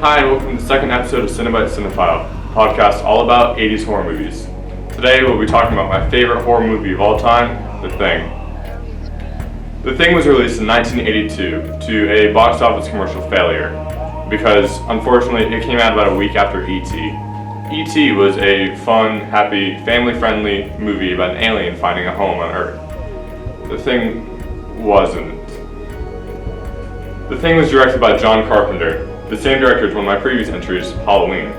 Hi, and welcome to the second episode of Cenobite Cinephile, a podcast all about 80s horror movies. Today we'll be talking about my favorite horror movie of all time, The Thing. The Thing was released in 1982 to a box office commercial failure because, unfortunately, it came out about a week after E.T. E.T. was a fun, happy, family-friendly movie about an alien finding a home on Earth. The Thing wasn't. The Thing was directed by John Carpenter, the same director as one of my previous entries, Halloween.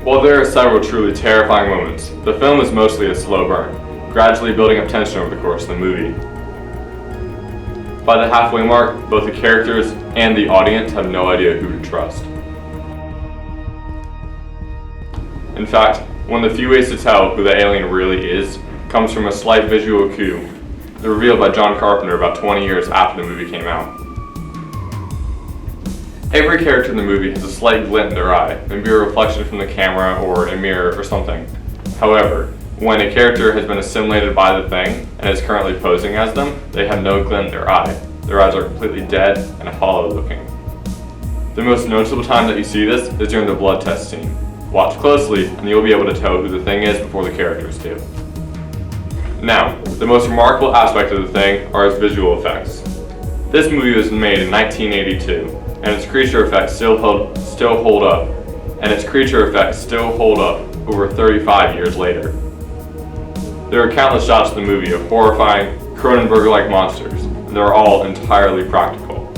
While there are several truly terrifying moments, the film is mostly a slow burn, gradually building up tension over the course of the movie. By the halfway mark, both the characters and the audience have no idea who to trust. In fact, one of the few ways to tell who the alien really is comes from a slight visual cue revealed by John Carpenter about 20 years after the movie came out. Every character in the movie has a slight glint in their eye, maybe a reflection from the camera or a mirror or something. However, when a character has been assimilated by the Thing and is currently posing as them, they have no glint in their eye. Their eyes are completely dead and hollow looking. The most noticeable time that you see this is during the blood test scene. Watch closely and you'll be able to tell who the Thing is before the characters do. Now, the most remarkable aspect of The Thing are its visual effects. This movie was made in 1982, and its creature effects still hold up, over 35 years later. There are countless shots in the movie of horrifying, Cronenberg-like monsters, and they're all entirely practical.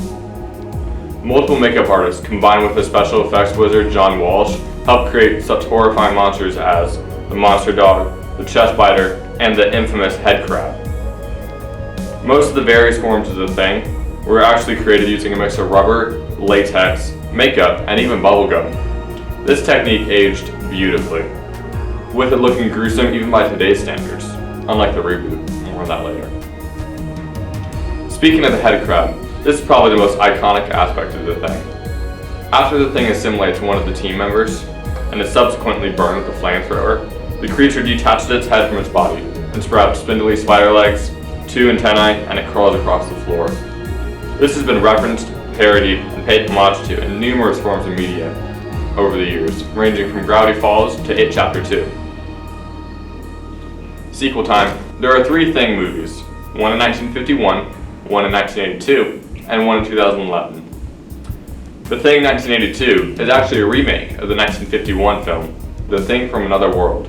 Multiple makeup artists, combined with the special effects wizard John Walsh, helped create such horrifying monsters as the monster dog, the chest biter, and the infamous head crab. Most of the various forms of The Thing were actually created using a mix of rubber, latex, makeup, and even bubblegum. This technique aged beautifully, with it looking gruesome even by today's standards, unlike the reboot. More on that later. Speaking of the head crab, this is probably the most iconic aspect of The Thing. After The Thing assimilates one of the team members, and is subsequently burned with a flamethrower, the creature detaches its head from its body and sprouts spindly spider legs, 2 antennae, and it crawls across the floor. This has been referenced, parodied, and paid homage to in numerous forms of media over the years, ranging from Gravity Falls to It Chapter 2. Sequel time, there are 3 Thing movies, one in 1951, one in 1982, and one in 2011. The Thing 1982 is actually a remake of the 1951 film, The Thing from Another World,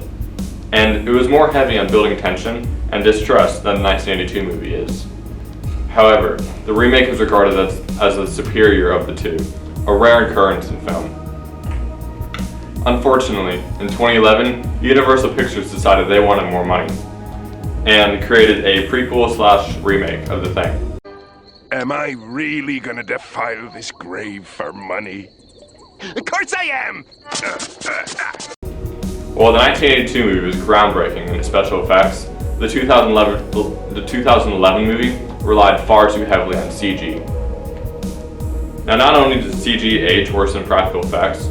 and it was more heavy on building tension and distrust than the 1982 movie is. However, the remake is regarded as the superior of the two, a rare occurrence in film. Unfortunately, in 2011, Universal Pictures decided they wanted more money, and created a prequel/remake of The Thing. Am I really gonna defile this grave for money? Of course I am! While the 1982 movie was groundbreaking in its special effects, the 2011 movie relied far too heavily on CG. Now, not only did CG age worse than practical effects,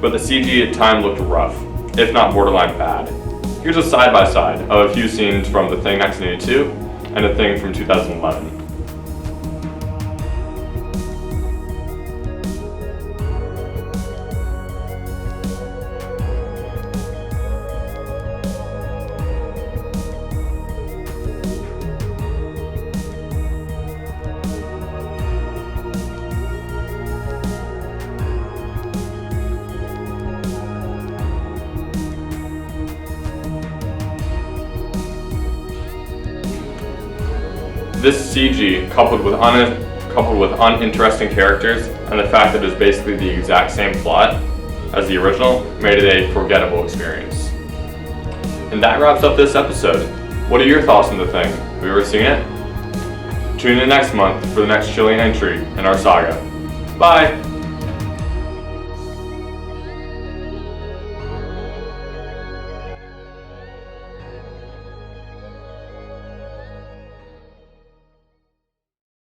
but the CG at times looked rough, if not borderline bad. Here's a side-by-side of a few scenes from The Thing 1982 and The Thing from 2011. This CG, coupled with uninteresting characters and the fact that it is basically the exact same plot as the original, made it a forgettable experience. And that wraps up this episode. What are your thoughts on The Thing? Have you ever seen it? Tune in next month for the next chilling entry in our saga. Bye!